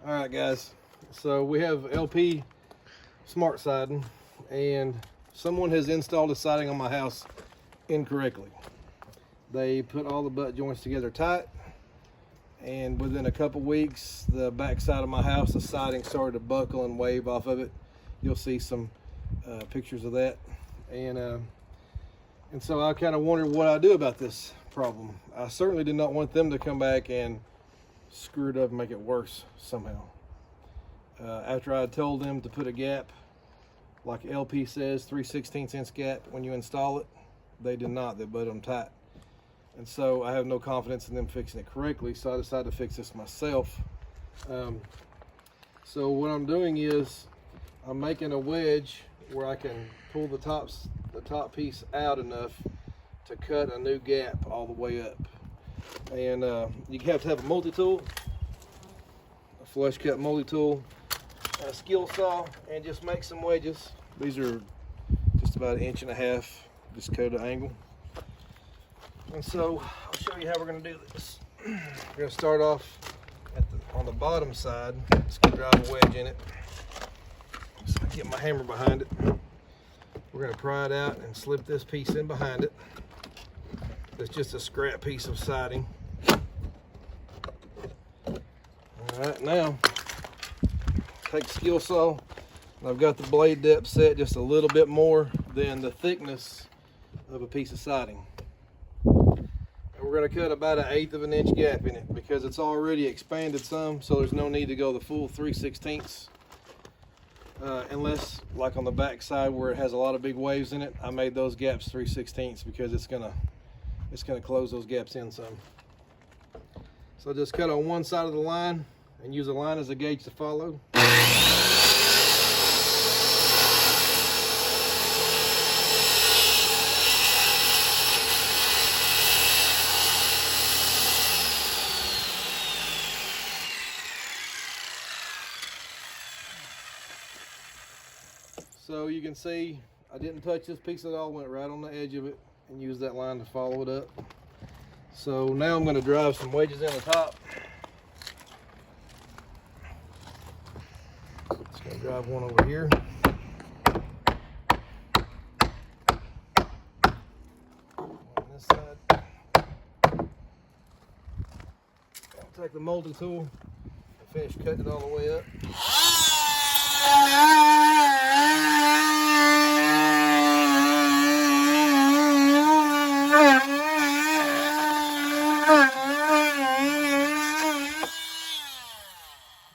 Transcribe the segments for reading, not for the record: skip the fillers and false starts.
All right, guys. So we have LP smart siding, and someone has installed the siding on my house incorrectly. They put all the butt joints together tight, and within a couple weeks, the back side of my house, the siding started to buckle and wave off of it. You'll see some pictures of that, and so I kind of wondered what I do about this problem. I certainly did not want them to come back and screw it up and make it worse somehow. After I told them to put a gap, like LP says, 3/16 inch gap when you install it, they did not. They butt them tight. And so I have no confidence in them fixing it correctly, so I decided to fix this myself. So what I'm doing is I'm making a wedge where I can pull the top piece out enough to cut a new gap all the way up. And you have to have a multi-tool, a flush cut multi-tool, a skill saw, and just make some wedges. These are just about 1.5 inches, just cut at an angle. And so I'll show you how we're going to do this. We're going to start off on the bottom side. Just going to drive a wedge in it. So I get my hammer behind it. We're going to pry it out and slip this piece in behind it. It's just a scrap piece of siding. All right, now take a skill saw, and I've got the blade depth set just a little bit more than the thickness of a piece of siding. And we're going to cut about 1/8 inch gap in it because it's already expanded some, so there's no need to go the full 3/16. Unless, like on the back side where it has a lot of big waves in it, I made those gaps 3/16 because it's gonna close those gaps in some. So just cut on one side of the line and use a line as a gauge to follow. So you can see I didn't touch this piece at all, went right on the edge of it and used that line to follow it up. So now I'm going to drive some wedges in the top. Just going to drive one over here. On this side. I'll take the multi-tool and finish cutting it all the way up.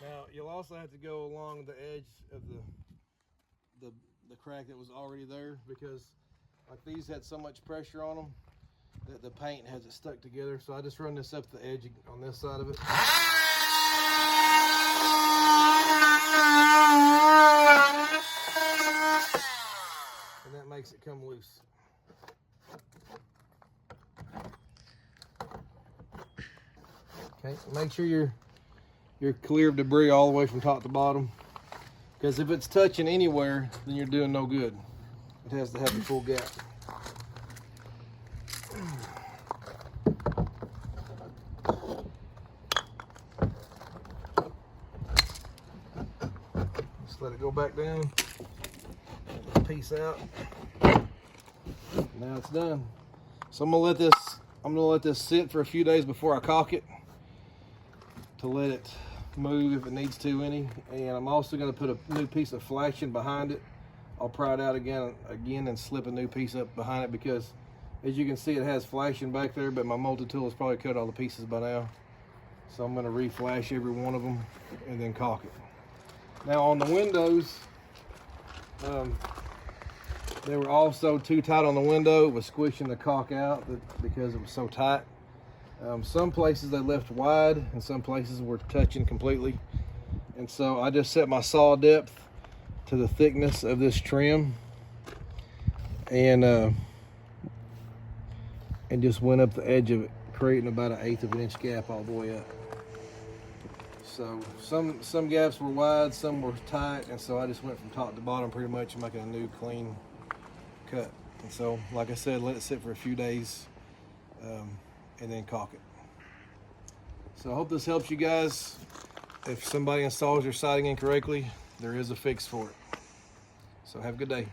Now you'll also have to go along the edge of the crack that was already there, because like these had so much pressure on them that the paint has it stuck together. So I just run this up the edge on this side of it. And that makes it come loose. Okay, make sure you're clear of debris all the way from top to bottom, because if it's touching anywhere, then you're doing no good. It has to have the full gap. Just let it go back down. Get this piece out. Now it's done. So I'm gonna let this sit for a few days before I caulk it, to let it move if it needs to any. And I'm also going to put a new piece of flashing behind it. I'll pry it out again and slip a new piece up behind it, because as you can see it has flashing back there, but my multi-tool has probably cut all the pieces by now. So I'm going to re-flash every one of them and then caulk it. Now on the windows, they were also too tight on the window. It was squishing the caulk out because it was so tight. Some places they left wide and some places were touching completely. And so I just set my saw depth to the thickness of this trim and just went up the edge of it, creating about 1/8 inch gap all the way up. So some gaps were wide, some were tight, and so I just went from top to bottom pretty much, making a new clean cut. And so, like I said, let it sit for a few days and then caulk it. So I hope this helps you guys. if somebody installs your siding incorrectly, there is a fix for it. So have a good day.